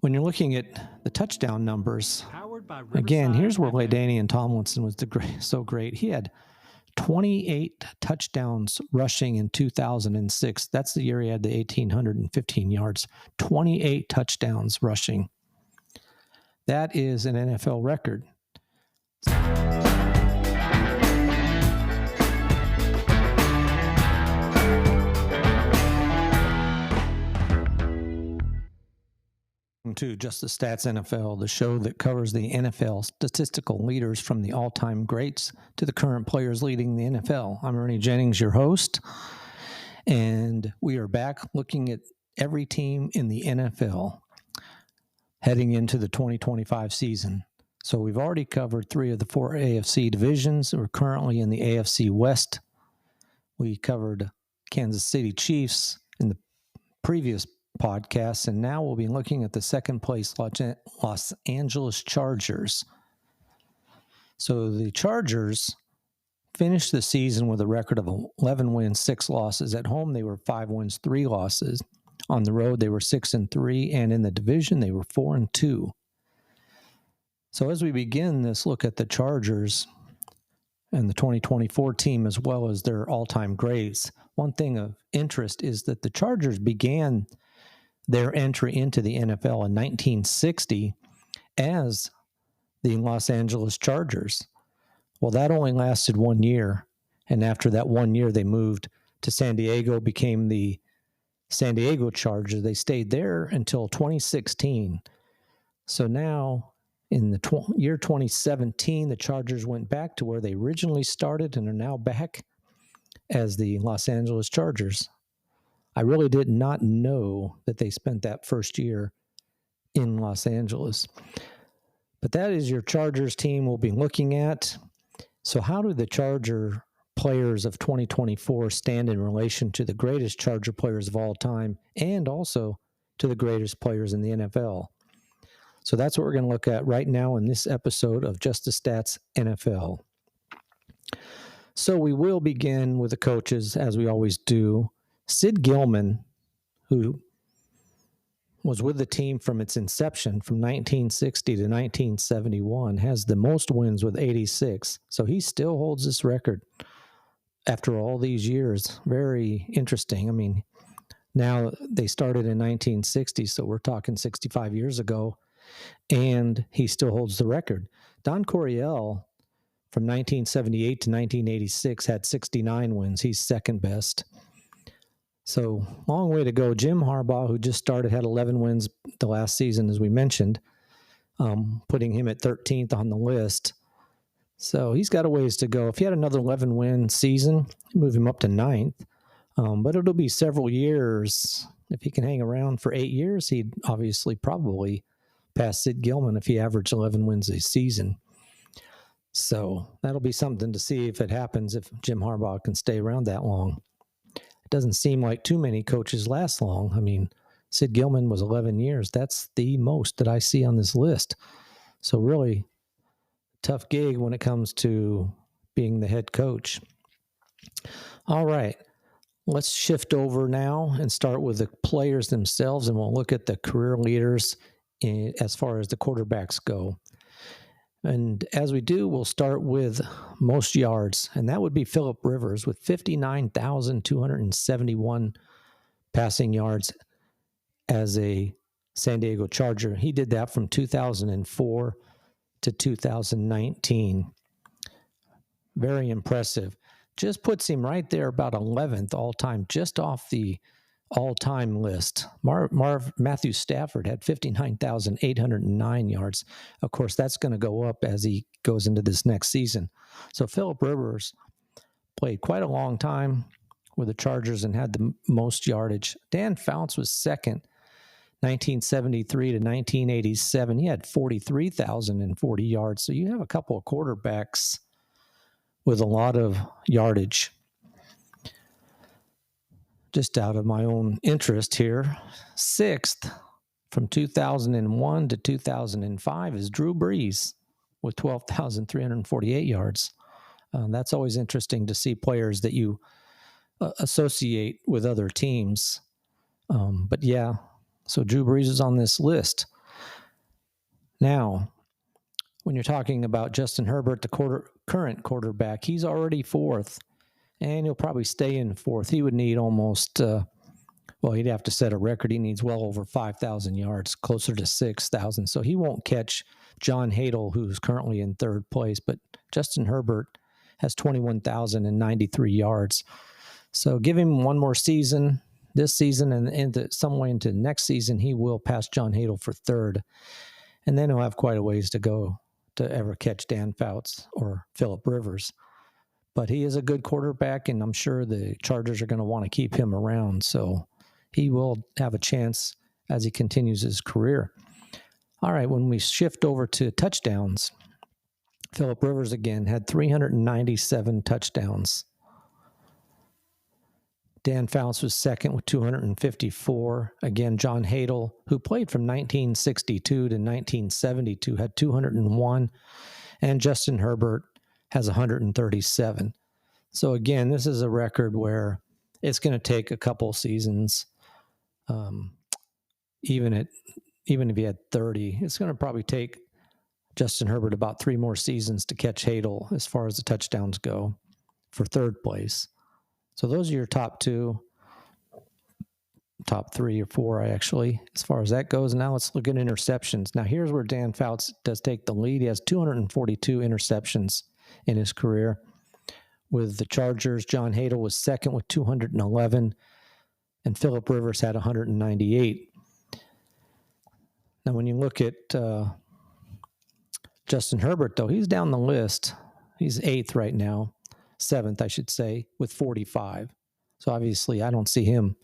When you're looking at the touchdown numbers, again, here's where LaDainian Tomlinson was so great. He had 28 touchdowns rushing in 2006. That's the year he had the 1,815 yards. 28 touchdowns rushing. That is an NFL record. To Just the Stats NFL, the show that covers the NFL statistical leaders from the all-time greats to the current players leading the NFL. I'm Ernie Jennings, your host, and we are back looking at every team in the NFL heading into the 2025 season. So we've already covered 3 of the 4 AFC divisions. We're currently in the AFC West. We covered Kansas City Chiefs in the previous podcasts, and now we'll be looking at the second place Los Angeles Chargers. So the Chargers finished the season with a record of 11 wins, 6 losses. At home, they were 5 wins, 3 losses. On the road, they were 6-3, and in the division, they were 4-2. So as we begin this look at the Chargers and the 2024 team, as well as their all-time greats, one thing of interest is that the Chargers began their entry into the NFL in 1960 as the Los Angeles Chargers. Well, that only lasted 1 year, and after that 1 year, they moved to San Diego, became the San Diego Chargers. They stayed there until 2016. So now, in the year 2017, the Chargers went back to where they originally started and are now back as the Los Angeles Chargers. I really did not know that they spent that first year in Los Angeles. But that is your Chargers team we'll be looking at. So how do the Charger players of 2024 stand in relation to the greatest Charger players of all time and also to the greatest players in the NFL? So that's what we're going to look at right now in this episode of Just the Stats NFL. So we will begin with the coaches, as we always do. Sid Gilman, who was with the team from its inception from 1960 to 1971, has the most wins with 86. So he still holds this record after all these years. Very interesting. I mean, now they started in 1960, so we're talking 65 years ago, and he still holds the record. Don Coryell from 1978 to 1986 had 69 wins. He's second best. So, long way to go. Jim Harbaugh, who just started, had 11 wins the last season, as we mentioned, putting him at 13th on the list. So, he's got a ways to go. If he had another 11-win season, move him up to 9th. But it'll be several years. If he can hang around for 8 years, he'd obviously probably pass Sid Gilman if he averaged 11 wins a season. So, that'll be something to see if it happens, if Jim Harbaugh can stay around that long. It doesn't seem like too many coaches last long. I mean, Sid Gilman was 11 years. That's the most that I see on this list. So really tough gig when it comes to being the head coach. All right, let's shift over now and start with the players themselves, and we'll look at the career leaders as far as the quarterbacks go. And as we do, we'll start with most yards, and that would be Phillip Rivers with 59,271 passing yards as a San Diego Charger. He did that from 2004 to 2019. Very impressive. Just puts him right there about 11th all-time, just off the all-time list. Matthew Stafford had 59,809 yards. Of course, that's going to go up as he goes into this next season. So Phillip Rivers played quite a long time with the Chargers and had the most yardage. Dan Fouts was second, 1973 to 1987. He had 43,040 yards. So you have a couple of quarterbacks with a lot of yardage. Just out of my own interest here, 6th from 2001 to 2005 is Drew Brees with 12,348 yards. That's always interesting to see players that you associate with other teams. But yeah, so Drew Brees is on this list. Now, when you're talking about Justin Herbert, the current quarterback, he's already fourth, and he'll probably stay in fourth. He would need almost, he'd have to set a record. He needs well over 5,000 yards, closer to 6,000. So he won't catch John Hadle, who's currently in third place. But Justin Herbert has 21,093 yards. So give him one more season, this season, and into some way into next season, he will pass John Hadle for third. And then he'll have quite a ways to go to ever catch Dan Fouts or Phillip Rivers. But he is a good quarterback, and I'm sure the Chargers are going to want to keep him around. So he will have a chance as he continues his career. All right, when we shift over to touchdowns, Phillip Rivers again had 397 touchdowns. Dan Fouts was second with 254. Again, John Hadle, who played from 1962 to 1972, had 201. And Justin Herbert has 137. So again, this is a record where it's going to take a couple seasons. Even if he had 30, it's going to probably take Justin Herbert about 3 more seasons to catch Hadle as far as the touchdowns go for third place. So those are your top 3 or 4, actually, as far as that goes. Now let's look at interceptions. Now here's where Dan Fouts does take the lead. He has 242 interceptions in his career. With the Chargers, John Hadle was second with 211, and Phillip Rivers had 198. Now when you look at Justin Herbert, though, he's down the list. He's 8th right now. 7th, I should say, with 45. So obviously, I don't see him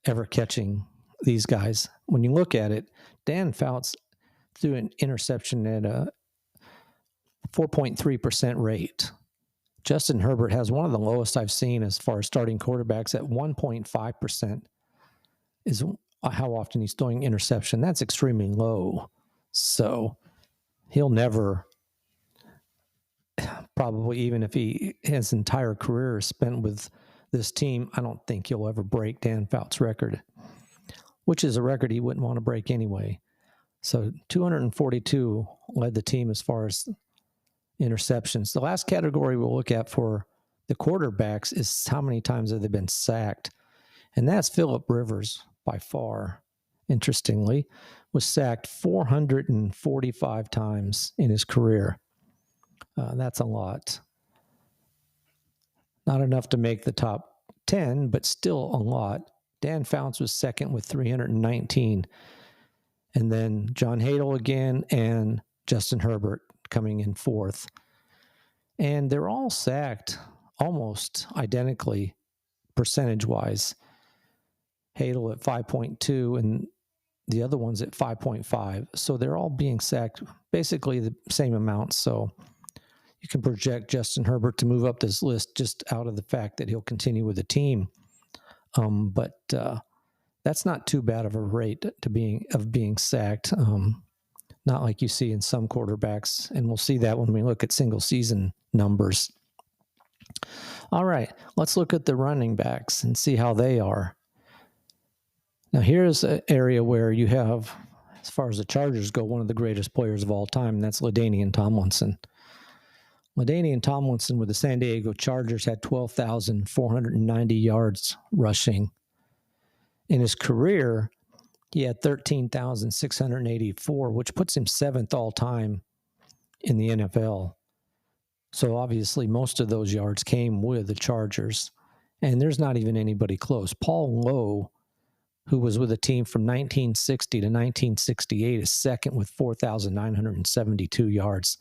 ever catching these guys. When you look at it, Dan Fouts threw an interception at a 4.3% rate. Justin Herbert has one of the lowest I've seen as far as starting quarterbacks at 1.5% is how often he's throwing interception. That's extremely low. So he'll never, probably even if his entire career is spent with this team, I don't think he'll ever break Dan Fouts' record, which is a record he wouldn't want to break anyway. So 242 led the team as far as interceptions. The last category we'll look at for the quarterbacks is how many times have they been sacked. And that's Phillip Rivers by far, interestingly, was sacked 445 times in his career. That's a lot. Not enough to make the top 10, but still a lot. Dan Fouts was second with 319. And then John Hadle again and Justin Herbert coming in fourth. And they're all sacked almost identically percentage-wise. Hadle at 5.2 and the other one's at 5.5. So they're all being sacked basically the same amount. So you can project Justin Herbert to move up this list just out of the fact that he'll continue with the team. But that's not too bad of a rate of being sacked. Not like you see in some quarterbacks, and we'll see that when we look at single season numbers. All right, let's look at the running backs and see how they are. Now, here's an area where you have, as far as the Chargers go, one of the greatest players of all time, and that's LaDainian Tomlinson. LaDainian Tomlinson with the San Diego Chargers had 12,490 yards rushing. In his career, he had 13,684, which puts him 7th all time in the NFL. So obviously most of those yards came with the Chargers. And there's not even anybody close. Paul Lowe, who was with the team from 1960 to 1968, is second with 4,972 yards.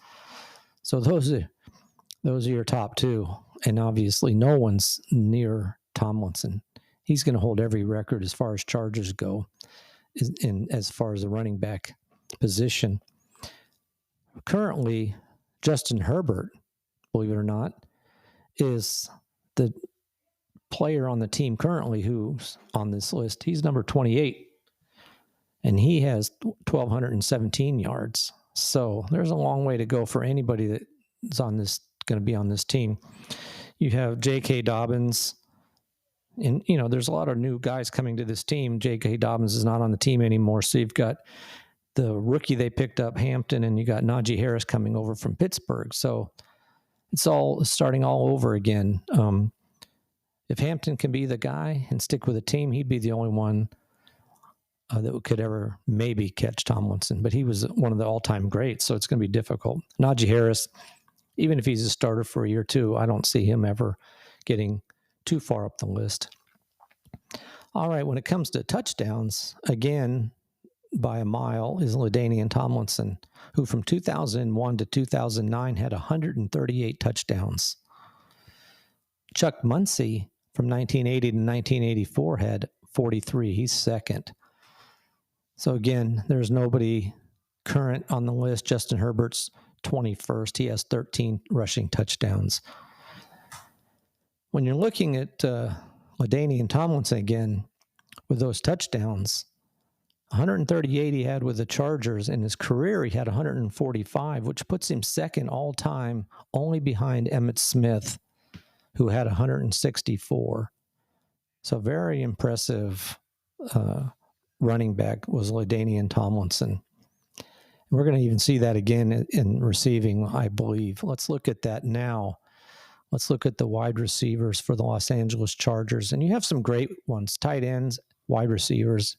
So those are your top 2. And obviously no one's near Tomlinson. He's going to hold every record as far as Chargers go, as far as the running back position. Currently, Justin Herbert, believe it or not, is the player on the team currently who's on this list. He's number 28, and he has 1,217 yards. So there's a long way to go for anybody that's going to be on this team. You have J.K. Dobbins. And, there's a lot of new guys coming to this team. J.K. Dobbins is not on the team anymore. So you've got the rookie they picked up, Hampton, and you got Najee Harris coming over from Pittsburgh. So it's all starting all over again. If Hampton can be the guy and stick with a team, he'd be the only one that could ever maybe catch Tomlinson. But he was one of the all-time greats, so it's going to be difficult. Najee Harris, even if he's a starter for a year or two, I don't see him ever getting too far up the list. All right, when it comes to touchdowns, again, by a mile is LaDainian Tomlinson, who from 2001 to 2009 had 138 touchdowns. Chuck Muncie from 1980 to 1984 had 43. He's second. So again, there's nobody current on the list. Justin Herbert's 21st. He has 13 rushing touchdowns. When you're looking at LaDainian Tomlinson again with those touchdowns, 138 he had with the Chargers. In his career, he had 145, which puts him second all-time, only behind Emmitt Smith, who had 164. So very impressive running back was LaDainian Tomlinson. We're going to even see that again in receiving, I believe. Let's look at that now. Let's look at the wide receivers for the Los Angeles Chargers. And you have some great ones, tight ends, wide receivers.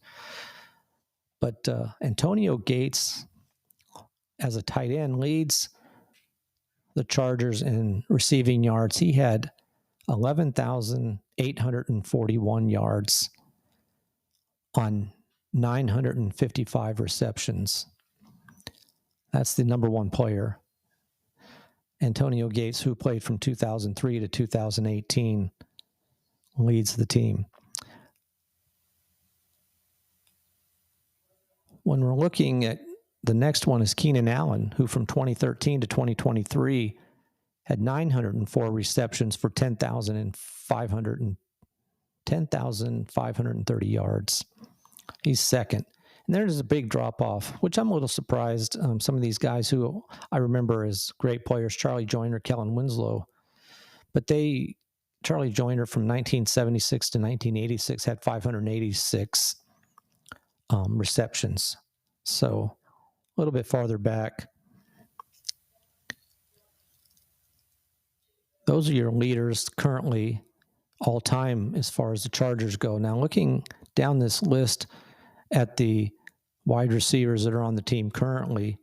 But Antonio Gates, as a tight end, leads the Chargers in receiving yards. He had 11,841 yards on 955 receptions. That's the number one player. Antonio Gates, who played from 2003 to 2018, leads the team. When we're looking at the next one is Keenan Allen, who from 2013 to 2023 had 904 receptions for 10,530 yards. He's second. And there's a big drop-off, which I'm a little surprised. Some of these guys who I remember as great players, Charlie Joyner, Kellen Winslow, but Charlie Joyner from 1976 to 1986 had 586 receptions. So a little bit farther back. Those are your leaders currently all time as far as the Chargers go. Now looking down this list at the wide receivers that are on the team currently,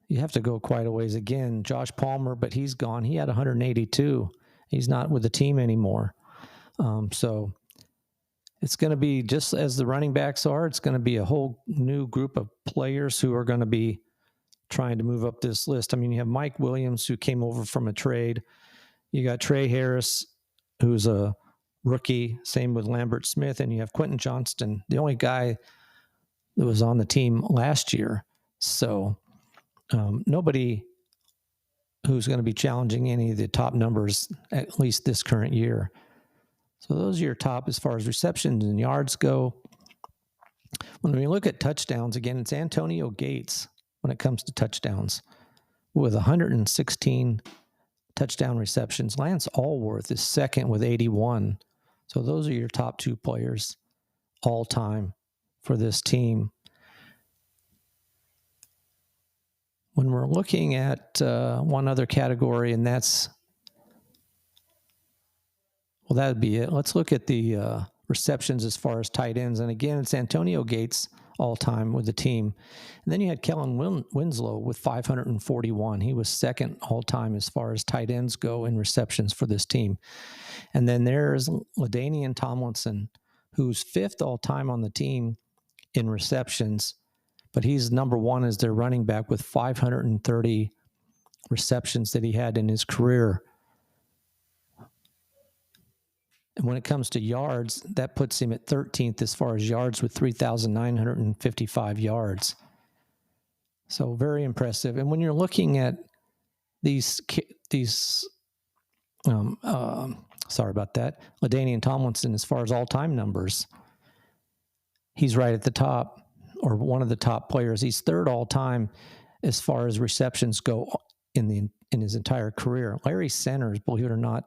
you have to go quite a ways again. Josh Palmer, but he's gone. He had 182. He's not with the team anymore. So it's going to be just as the running backs are. It's going to be a whole new group of players who are going to be trying to move up this list. I mean, you have Mike Williams, who came over from a trade. You got Trey Harris, who's a rookie. Same with Lambert Smith. And you have Quentin Johnston, the only guy that was on the team last year. So nobody who's going to be challenging any of the top numbers, at least this current year. So those are your top as far as receptions and yards go. When we look at touchdowns, again, it's Antonio Gates when it comes to touchdowns with 116 touchdown receptions. Lance Allworth is second with 81. So those are your top two players all time for this team. When we're looking at one other category, and that would be it. Let's look at the receptions as far as tight ends. And again, it's Antonio Gates all time with the team. And then you had Kellen Winslow with 541. He was second all time as far as tight ends go in receptions for this team. And then there's LaDainian Tomlinson, who's fifth all time on the team in receptions, but he's number one as their running back with 530 receptions that he had in his career. And when it comes to yards, that puts him at 13th as far as yards with 3,955 yards. So very impressive. And when you're looking at sorry about that, LaDainian Tomlinson, as far as all-time numbers, he's right at the top, or one of the top players. He's third all-time as far as receptions go in his entire career. Larry Sanders, believe it or not,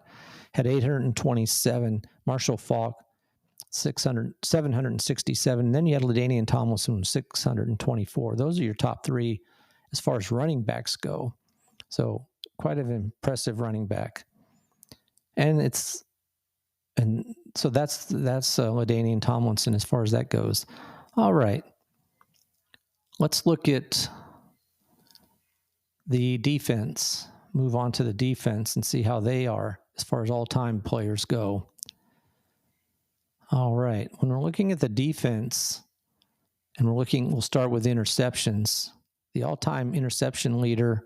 had 827. Marshall Faulk 767. Then you had LaDainian Tomlinson, 624. Those are your top three as far as running backs go. So quite an impressive running back. And so that's LaDainian Tomlinson as far as that goes. All right. Let's look at the defense. Move on to the defense and see how they are as far as all-time players go. All right. When we're looking at the defense, and we'll start with interceptions. The all-time interception leader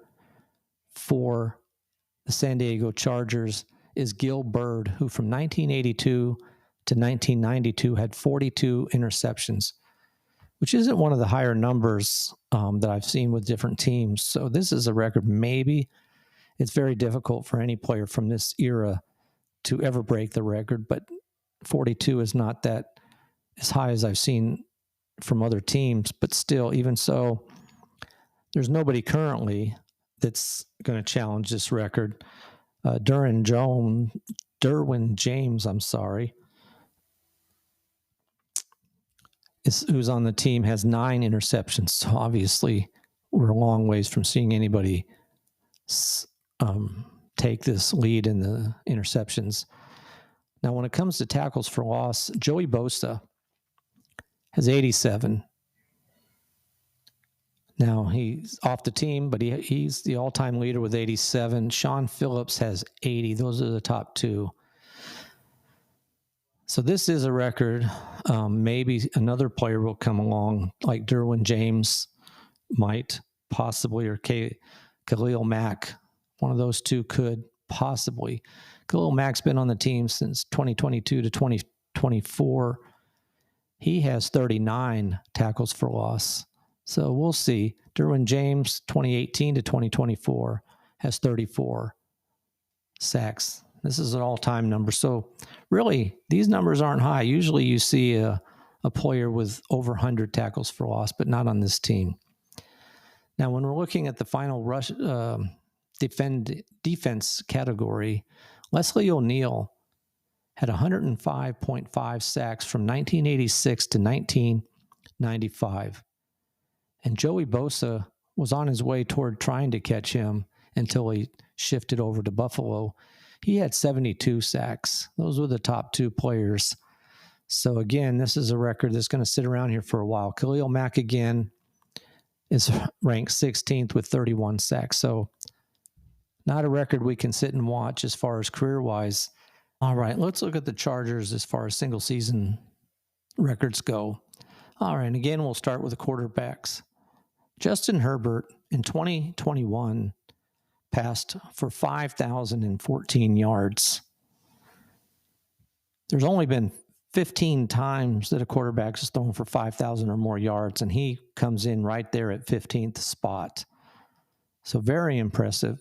for the San Diego Chargers is Gil Byrd, who from 1982 to 1992 had 42 interceptions, which isn't one of the higher numbers that I've seen with different teams. So this is a record. Maybe it's very difficult for any player from this era to ever break the record, but 42 is not that as high as I've seen from other teams. But still, even so, there's nobody currently that's going to challenge this record. Derwin James, who's on the team, has 9 interceptions. So obviously, we're a long ways from seeing anybody take this lead in the interceptions. Now, when it comes to tackles for loss, Joey Bosa has 87. Now, he's off the team, but he's the all-time leader with 87. Sean Phillips has 80. Those are the top two. So this is a record. Maybe another player will come along, like Derwin James might, possibly, or Khalil Mack. One of those two could possibly. Khalil Mack's been on the team since 2022 to 2024. He has 39 tackles for loss. So we'll see. Derwin James, 2018 to 2024, has 34 sacks. This is an all-time number. So really, these numbers aren't high. Usually you see a player with over 100 tackles for loss, but not on this team. Now, when we're looking at the final defense category, Leslie O'Neal had 105.5 sacks from 1986 to 1995. And Joey Bosa was on his way toward trying to catch him until he shifted over to Buffalo. He had 72 sacks. Those were the top two players. So again, this is a record that's going to sit around here for a while. Khalil Mack again is ranked 16th with 31 sacks. So not a record we can sit and watch as far as career-wise. All right, let's look at the Chargers as far as single-season records go. All right, and again, we'll start with the quarterbacks. Justin Herbert in 2021 passed for 5,014 yards. There's only been 15 times that a quarterback has thrown for 5,000 or more yards, and he comes in right there at 15th spot. So very impressive,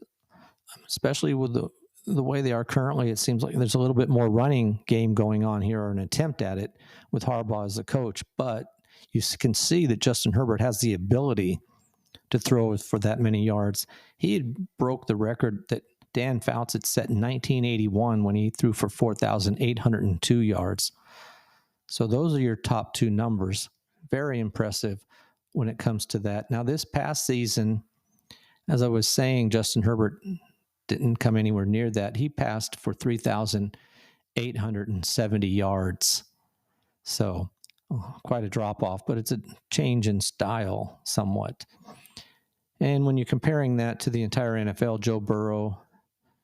especially with the way they are currently. It seems like there's a little bit more running game going on here, or an attempt at it with Harbaugh as the coach. But you can see that Justin Herbert has the ability to throw for that many yards. He had broke the record that Dan Fouts had set in 1981 when he threw for 4,802 yards. So those are your top two numbers. Very impressive when it comes to that. Now, this past season, as I was saying, Justin Herbert didn't come anywhere near that. He passed for 3,870 yards. So quite a drop-off, but it's a change in style somewhat. And when you're comparing that to the entire NFL, Joe Burrow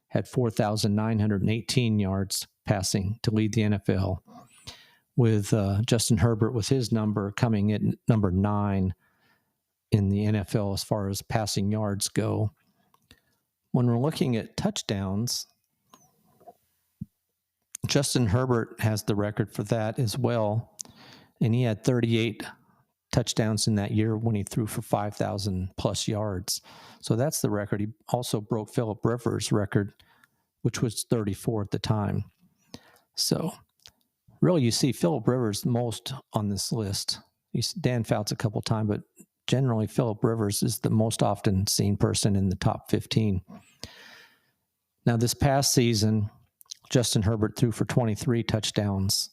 had 4,918 yards passing to lead the NFL, with Justin Herbert with his number coming at number 9 in the NFL as far as passing yards go. When we're looking at touchdowns, Justin Herbert has the record for that as well, and he had 38 touchdowns in that year when he threw for 5,000 plus yards. So that's the record. He also broke Phillip Rivers' record, which was 34 at the time. So really, you see Phillip Rivers most on this list. You see Dan Fouts a couple times, but generally Phillip Rivers is the most often seen person in the top 15. Now, this past season, Justin Herbert threw for 23 touchdowns.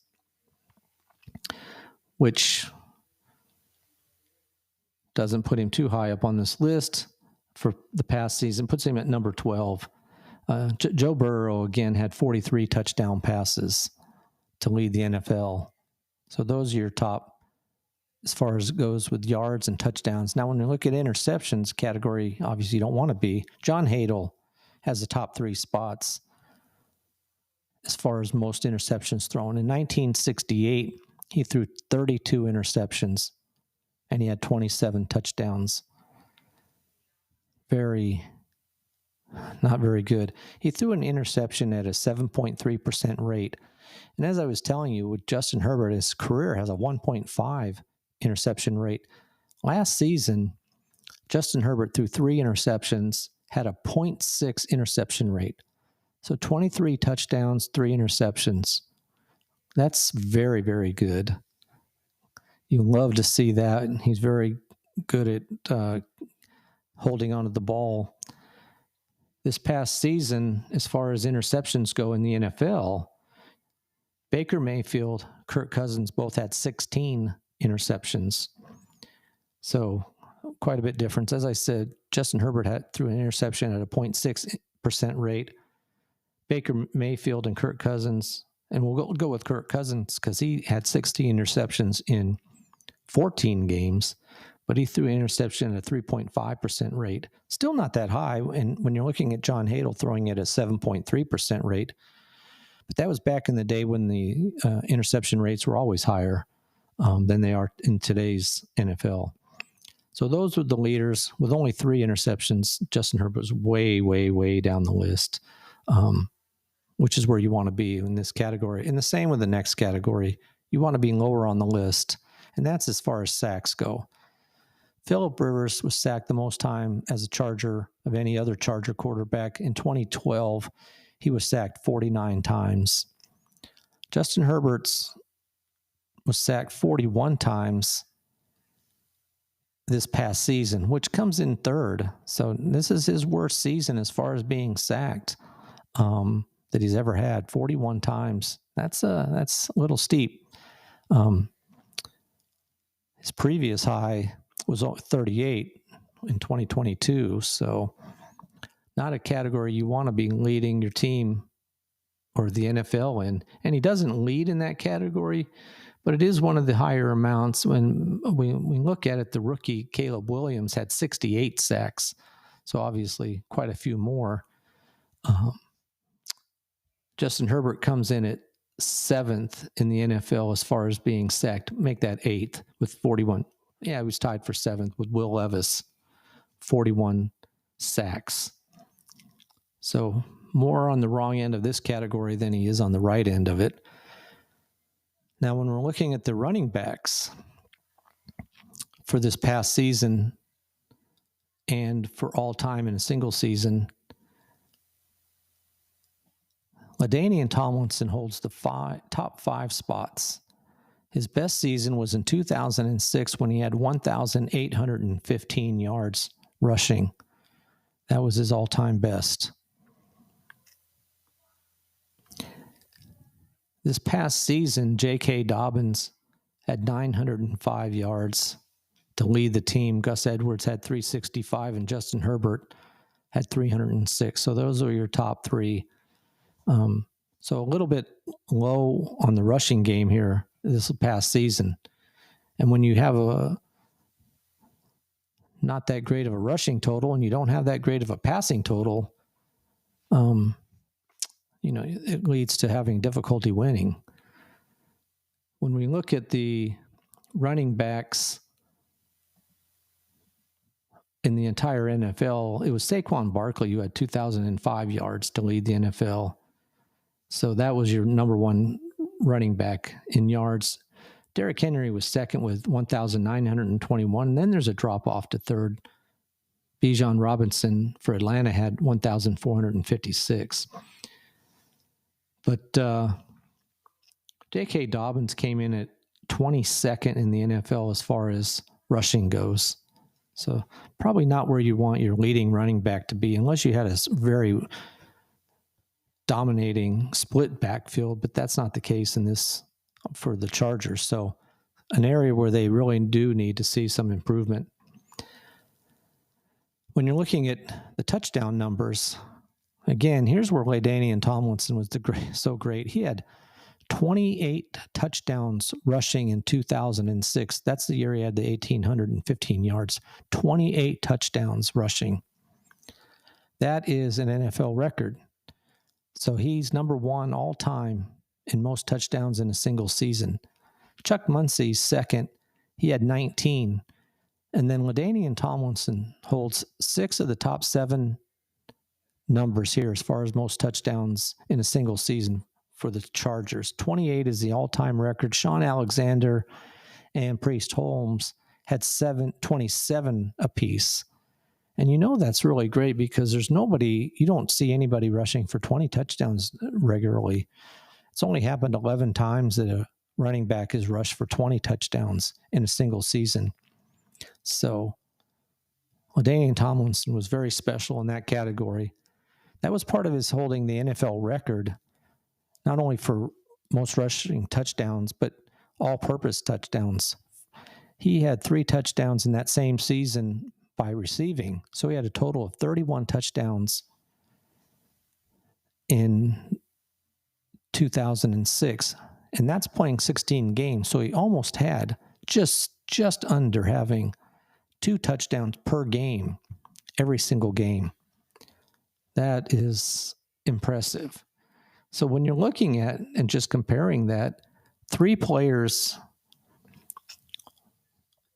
which doesn't put him too high up on this list for the past season, puts him at number 12. Joe Burrow, again, had 43 touchdown passes to lead the NFL. So those are your top as far as it goes with yards and touchdowns. Now, when you look at interceptions category, obviously you don't want to be. John Hadle has the top 3 spots as far as most interceptions thrown. In 1968, he threw 32 interceptions, and he had 27 touchdowns. Not very good. He threw an interception at a 7.3% rate. And as I was telling you, with Justin Herbert, his career has a 1.5 interception rate. Last season, Justin Herbert threw 3 interceptions, had a 0.6 interception rate. So 23 touchdowns, 3 interceptions. That's very, very good. You love to see that. He's very good at holding onto the ball. This past season, as far as interceptions go in the NFL, Baker Mayfield, Kirk Cousins both had 16 interceptions. So quite a bit difference. As I said, Justin Herbert threw an interception at a 0.6% rate. Baker Mayfield and Kirk Cousins, and we'll go with Kirk Cousins because he had 16 interceptions in 14 games, but he threw an interception at a 3.5% rate. Still not that high. And when you're looking at John Hadle throwing it at a 7.3% rate, but that was back in the day when the interception rates were always higher than they are in today's NFL. So those were the leaders. With only 3 interceptions, Justin Herbert was way, way, way down the list, which is where you want to be in this category. And the same with the next category. You want to be lower on the list, and that's as far as sacks go. Phillip Rivers was sacked the most time as a Charger of any other Charger quarterback. In 2012, he was sacked 49 times. Justin Herbert was sacked 41 times this past season, which comes in third. So this is his worst season as far as being sacked that he's ever had, 41 times. That's a little steep. His previous high was 38 in 2022, so not a category you want to be leading your team or the NFL in. And he doesn't lead in that category, but it is one of the higher amounts. When we look at it, the rookie Caleb Williams had 68 sacks, so obviously quite a few more. Justin Herbert comes in at 7th in the NFL as far as being sacked. Make that 8th with 41. Yeah, he was tied for 7th with Will Levis, 41 sacks. So more on the wrong end of this category than he is on the right end of it. Now, when we're looking at the running backs for this past season and for all time in a single season, LaDainian Tomlinson holds the top 5 spots. His best season was in 2006 when he had 1,815 yards rushing. That was his all-time best. This past season, J.K. Dobbins had 905 yards to lead the team. Gus Edwards had 365, and Justin Herbert had 306. So those are your top 3. So a little bit low on the rushing game here this past season. And when you have not that great of a rushing total and you don't have that great of a passing total, it leads to having difficulty winning. When we look at the running backs in the entire NFL, it was Saquon Barkley who had 2,005 yards to lead the NFL. So that was your number 1 running back in yards. Derrick Henry was second with 1,921. And then there's a drop-off to third. Bijan Robinson for Atlanta had 1,456. But J.K. Dobbins came in at 22nd in the NFL as far as rushing goes. So probably not where you want your leading running back to be unless you had a very dominating split backfield, but that's not the case in this for the Chargers. So an area where they really do need to see some improvement. When you're looking at the touchdown numbers, again, here's where LaDainian Tomlinson was so great. He had 28 touchdowns rushing in 2006. That's the year he had the 1,815 yards. 28 touchdowns rushing. That is an NFL record. So he's number one all time in most touchdowns in a single season. Chuck Muncie's second. He had 19. And then LaDainian Tomlinson holds 6 of the top 7 numbers here as far as most touchdowns in a single season for the Chargers. 28 is the all-time record. Sean Alexander and Priest Holmes had 27 apiece. And you know that's really great because you don't see anybody rushing for 20 touchdowns regularly. It's only happened 11 times that a running back has rushed for 20 touchdowns in a single season. So LaDainian Tomlinson was very special in that category. That was part of his holding the NFL record, not only for most rushing touchdowns, but all-purpose touchdowns. He had 3 touchdowns in that same season by receiving. So he had a total of 31 touchdowns in 2006. And that's playing 16 games. So he almost had just under having 2 touchdowns per game, every single game. That is impressive. So when you're looking at and just comparing that, 3 players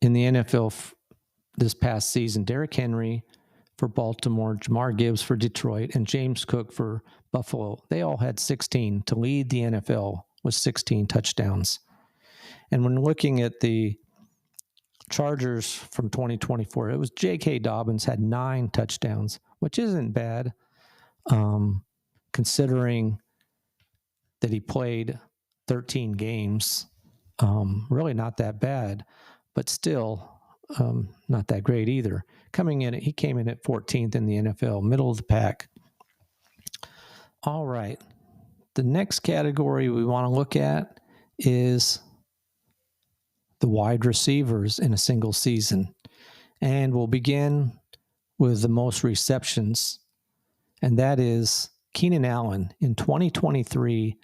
in the NFL this past season, Derrick Henry for Baltimore, Jamar Gibbs for Detroit, and James Cook for Buffalo, they all had 16 to lead the NFL with 16 touchdowns. And when looking at the Chargers from 2024, it was J.K. Dobbins had 9 touchdowns, which isn't bad, considering that he played 13 games. Really not that bad, but still not that great either. He came in at 14th in the NFL, middle of the pack. All right. The next category we want to look at is the wide receivers in a single season. And we'll begin with the most receptions, and that is Keenan Allen in 2023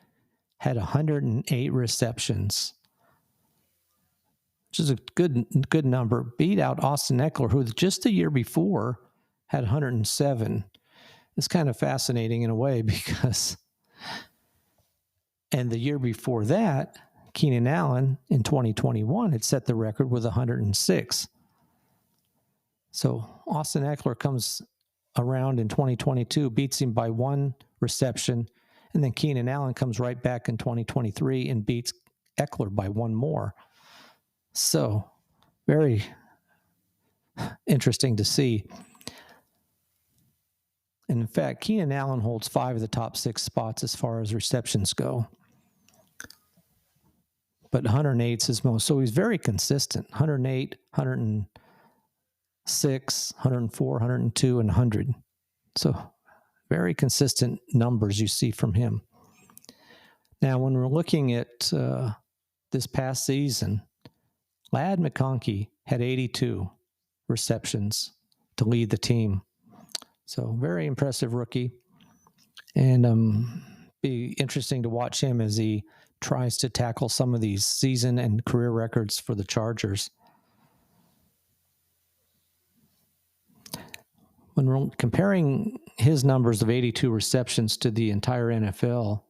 had 108 receptions, which is a good number. Beat out Austin Eckler, who just the year before had 107. It's kind of fascinating in a way because, and the year before that, Keenan Allen in 2021 had set the record with 106. So Austin Eckler comes around in 2022, beats him by 1 reception, and then Keenan Allen comes right back in 2023 and beats Eckler by 1 more. So very interesting to see. And in fact, Keenan Allen holds 5 of the top 6 spots as far as receptions go. But 108 is his most. So he's very consistent. 108, 106, 104, 102, and 100. So very consistent numbers you see from him. Now, when we're looking at this past season, Ladd McConkey had 82 receptions to lead the team. So very impressive rookie. And be interesting to watch him as he tries to tackle some of these season and career records for the Chargers. When we're comparing his numbers of 82 receptions to the entire NFL,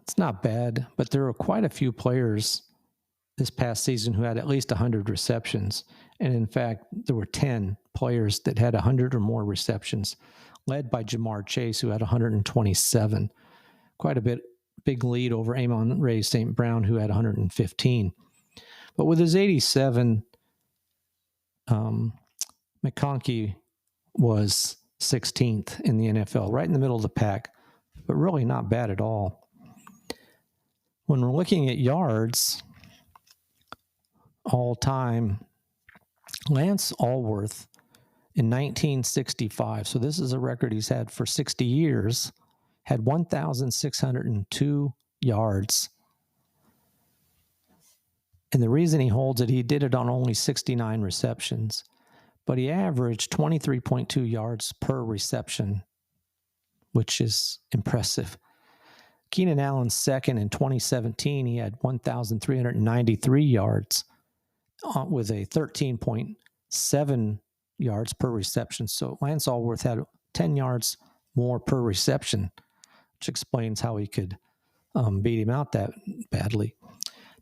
it's not bad, but there are quite a few players this past season who had at least 100 receptions. And in fact, there were 10 players that had 100 or more receptions, led by Jamar Chase, who had 127. Quite a big lead over Amon-Ra St. Brown, who had 115. But with his 87, McConkey was 16th in the NFL, right in the middle of the pack, but really not bad at all. When we're looking at yards, all time, Lance Allworth in 1965, so this is a record he's had for 60 years, had 1,602 yards. And the reason he holds it, he did it on only 69 receptions, but he averaged 23.2 yards per reception, which is impressive. Keenan Allen's second in 2017, he had 1,393 yards with a 13.7 yards per reception. So Lance Allworth had 10 yards more per reception, which explains how he could beat him out that badly.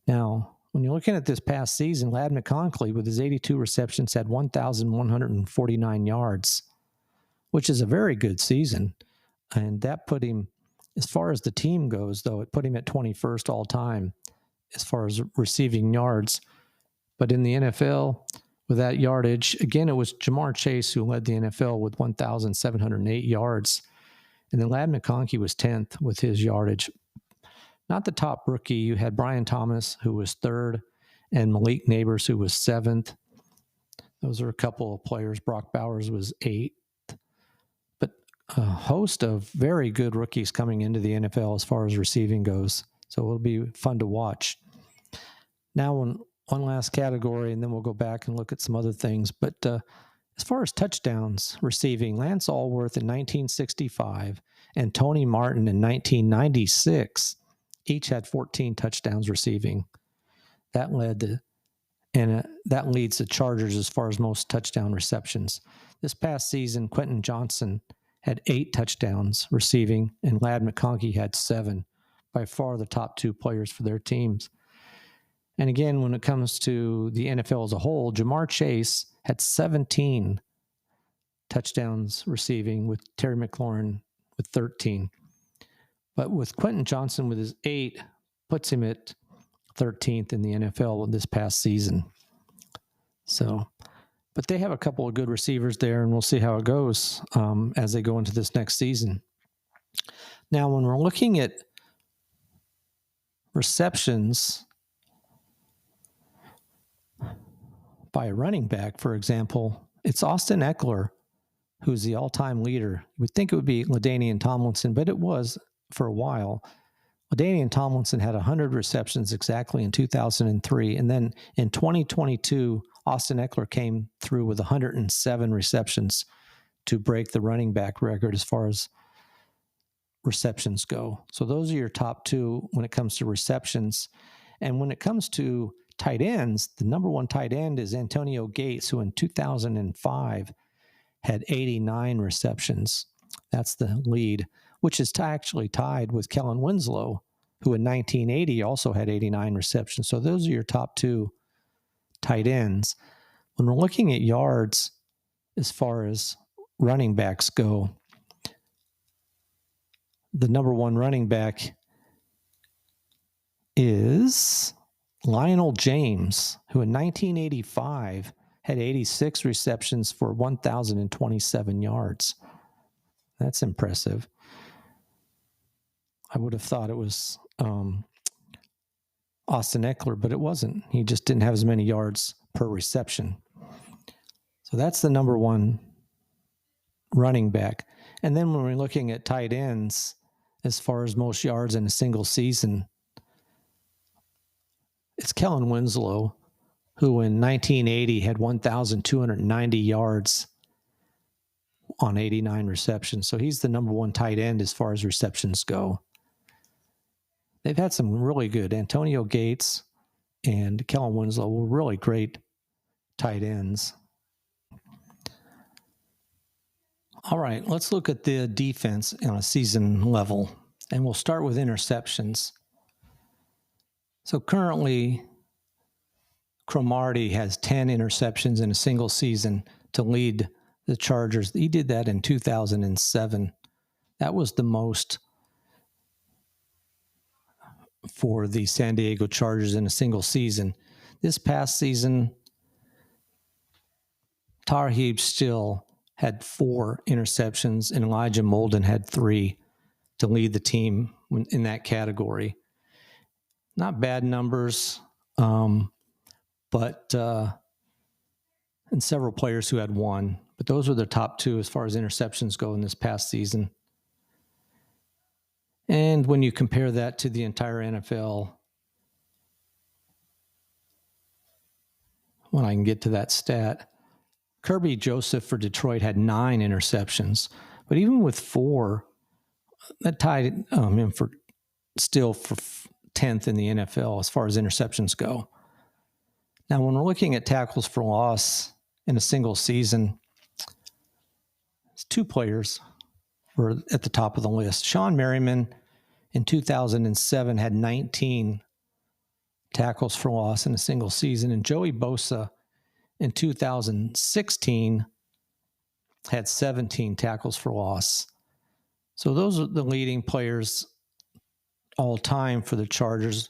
Now, when you're looking at this past season, Ladd McConkey, with his 82 receptions, had 1,149 yards, which is a very good season. And that put him, as far as the team goes, though, it put him at 21st all time as far as receiving yards. But in the NFL, with that yardage, again, it was Jamar Chase who led the NFL with 1,708 yards. And then Ladd McConkey was 10th with his yardage. Not the top rookie. You had Brian Thomas, who was third, and Malik Neighbors, who was seventh. Those are a couple of players. Brock Bowers was eighth. But a host of very good rookies coming into the NFL as far as receiving goes. So it'll be fun to watch. Now, one last category, and then we'll go back and look at some other things. But as far as touchdowns receiving, Lance Allworth in 1965 and Tony Martin in 1996 each had 14 touchdowns receiving. That leads the Chargers as far as most touchdown receptions. This past season, Quentin Johnson had 8 touchdowns receiving, and Ladd McConkey had 7. By far the top 2 players for their teams. And again, when it comes to the NFL as a whole, Jamar Chase had 17 touchdowns receiving, with Terry McLaurin with 13. But with Quentin Johnson with his 8, puts him at 13th in the NFL this past season. So, but they have a couple of good receivers there, and we'll see how it goes as they go into this next season. Now, when we're looking at receptions by a running back, for example, it's Austin Eckler who's the all-time leader. You would think it would be LaDainian Tomlinson, but it was for a while. LaDainian Tomlinson had 100 receptions exactly in 2003, and then in 2022, Austin Eckler came through with 107 receptions to break the running back record as far as receptions go. So those are your top 2 when it comes to receptions. And when it comes to tight ends, the number 1 tight end is Antonio Gates, who in 2005 had 89 receptions. That's the lead, which is actually tied with Kellen Winslow, who in 1980 also had 89 receptions. So those are your top 2 tight ends. When we're looking at yards as far as running backs go, the number 1 running back is Lionel James, who in 1985 had 86 receptions for 1,027 yards. That's impressive. I would have thought it was Austin Eckler, but it wasn't. He just didn't have as many yards per reception. So that's the number 1 running back. And then when we're looking at tight ends, as far as most yards in a single season, it's Kellen Winslow, who in 1980 had 1,290 yards on 89 receptions. So he's the number 1 tight end as far as receptions go. They've had some really good. Antonio Gates and Kellen Winslow were really great tight ends. All right, let's look at the defense on a season level, and we'll start with interceptions. So currently, Cromartie has 10 interceptions in a single season to lead the Chargers. He did that in 2007. That was the most for the San Diego Chargers in a single season. This past season, Tarheeb still had 4 interceptions, and Elijah Molden had 3 to lead the team in that category. Not bad numbers, but and several players who had 1. But those were the top 2 as far as interceptions go in this past season. And when you compare that to the entire NFL, when I can get to that stat, Kirby Joseph for Detroit had 9 interceptions, but even with 4, that tied him for 10th in the NFL as far as interceptions go. Now, when we're looking at tackles for loss in a single season, 2 players were at the top of the list. Sean Merriman in 2007 had 19 tackles for loss in a single season, and Joey Bosa in 2016 had 17 tackles for loss. So those are the leading players all time for the Chargers.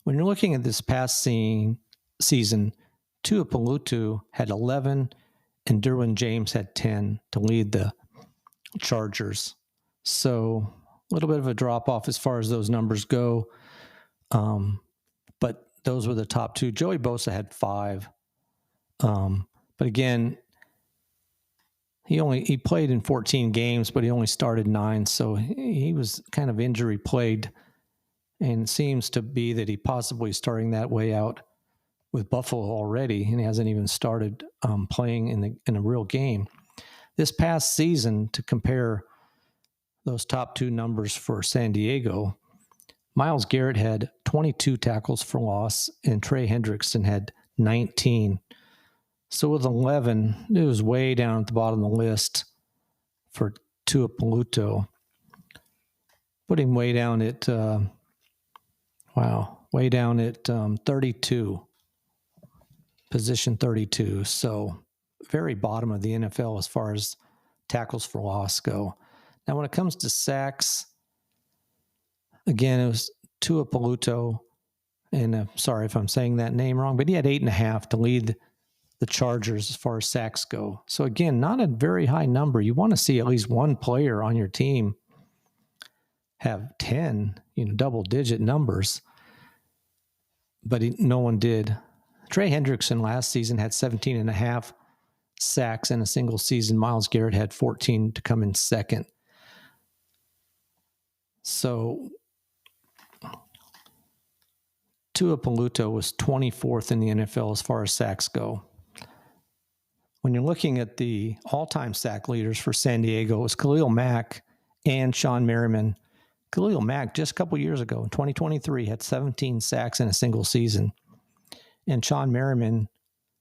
When you're looking at this past season, Tua Tagovailoa had 11 and Derwin James had 10 to lead the Chargers. So a little bit of a drop-off as far as those numbers go. But those were the top 2. Joey Bosa had 5. But again, he played in 14 games, but he only started 9, so he was kind of injury plagued, and it seems to be that he possibly starting that way out with Buffalo already, and he hasn't even started playing in a real game. This past season, to compare those top 2 numbers for San Diego, Myles Garrett had 22 tackles for loss, and Trey Hendrickson had 19. So with 11, it was way down at the bottom of the list for Tua Tagovailoa. Put him way down at 32, position 32. So very bottom of the NFL as far as tackles for loss go. Now, when it comes to sacks, again, it was Tua Tagovailoa, and sorry if I'm saying that name wrong, but he had 8.5 to lead the Chargers as far as sacks go. So again, not a very high number. You want to see at least one player on your team have 10, double-digit numbers, but no one did. Trey Hendrickson last season had 17.5 sacks in a single season. Myles Garrett had 14 to come in second. So Tua Tagovailoa was 24th in the NFL as far as sacks go. When you're looking at the all-time sack leaders for San Diego, it was Khalil Mack and Sean Merriman. Khalil Mack, just a couple years ago, in 2023, had 17 sacks in a single season. And Sean Merriman,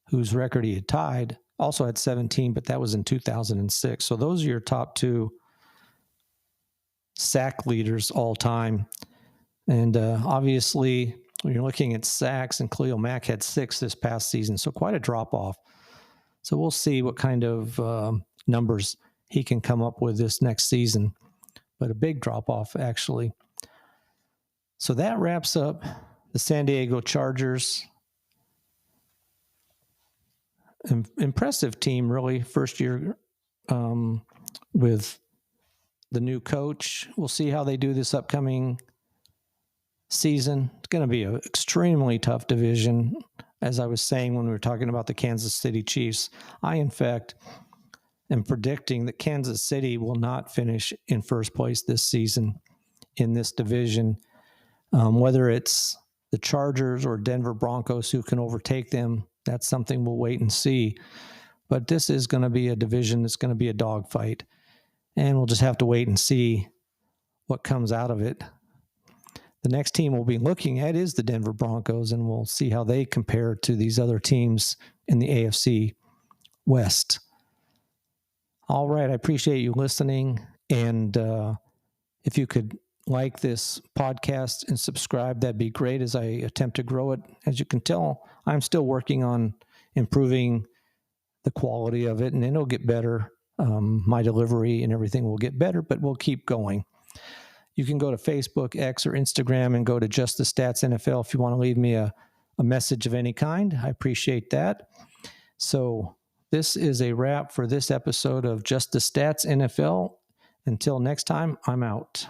whose record he had tied, also had 17, but that was in 2006. So those are your top 2 sack leaders all time. And obviously, when you're looking at sacks, and Khalil Mack had 6 this past season, so quite a drop-off. So we'll see what kind of numbers he can come up with this next season. But a big drop-off, actually. So that wraps up the San Diego Chargers. Impressive team, really. First year with the new coach. We'll see how they do this upcoming season. It's going to be an extremely tough division. As I was saying when we were talking about the Kansas City Chiefs, I, in fact, am predicting that Kansas City will not finish in first place this season in this division. Whether it's the Chargers or Denver Broncos who can overtake them, that's something we'll wait and see. But this is going to be a division that's going to be a dogfight, and we'll just have to wait and see what comes out of it. The next team we'll be looking at is the Denver Broncos, and we'll see how they compare to these other teams in the AFC West. All right, I appreciate you listening, and if you could like this podcast and subscribe, that'd be great as I attempt to grow it. As you can tell, I'm still working on improving the quality of it, and it'll get better. My delivery and everything will get better, but we'll keep going. You can go to Facebook, X, or Instagram and go to Just the Stats NFL if you want to leave me a message of any kind. I appreciate that. So this is a wrap for this episode of Just the Stats NFL. Until next time, I'm out.